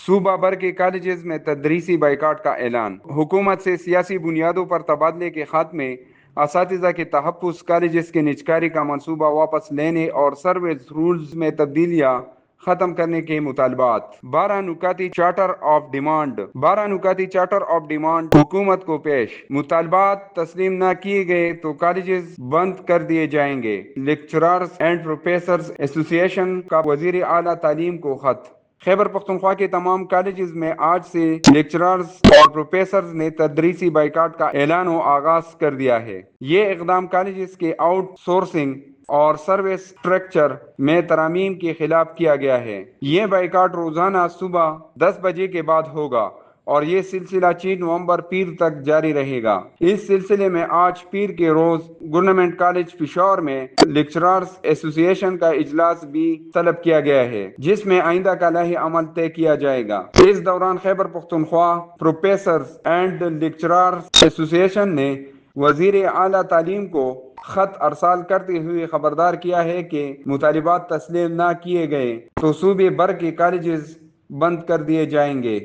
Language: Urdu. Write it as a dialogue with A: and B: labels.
A: صوبہ بھر کے کالجز میں تدریسی بائیکاٹ کا اعلان۔ حکومت سے سیاسی بنیادوں پر تبادلے کے خاتمے، اساتذہ کے تحفظ، کالجز کے نجکاری کا منصوبہ واپس لینے اور سروس رولز میں تبدیلیاں ختم کرنے کے مطالبات۔ 12 نکاتی چارٹر آف ڈیمانڈ حکومت کو پیش۔ مطالبات تسلیم نہ کیے گئے تو کالجز بند کر دیے جائیں گے۔ لیکچررز اینڈ پروفیسرز ایسوسی ایشن کا وزیر اعلیٰ تعلیم کو خط۔ خیبر پختونخوا کے تمام کالجز میں آج سے لیکچررز اور پروفیسرز نے تدریسی بائیکاٹ کا اعلان و آغاز کر دیا ہے۔ یہ اقدام کالجز کے آؤٹ سورسنگ اور سروس اسٹرکچر میں ترامیم کے خلاف کیا گیا ہے۔ یہ بائیکاٹ روزانہ صبح 10 بجے کے بعد ہوگا اور یہ سلسلہ 4 نومبر پیر تک جاری رہے گا۔ اس سلسلے میں آج پیر کے روز گورنمنٹ کالج پشاور میں لیکچررز ایسوسی ایشن کا اجلاس بھی طلب کیا گیا ہے، جس میں آئندہ کا لائحہ عمل طے کیا جائے گا۔ اس دوران Khyber Pakhtunkhwa professors and lecturers ایسوسی ایشن نے وزیر اعلیٰ تعلیم کو خط ارسال کرتے ہوئے خبردار کیا ہے کہ مطالبات تسلیم نہ کیے گئے تو صوبے بھر کے کالجز بند کر دیے جائیں گے۔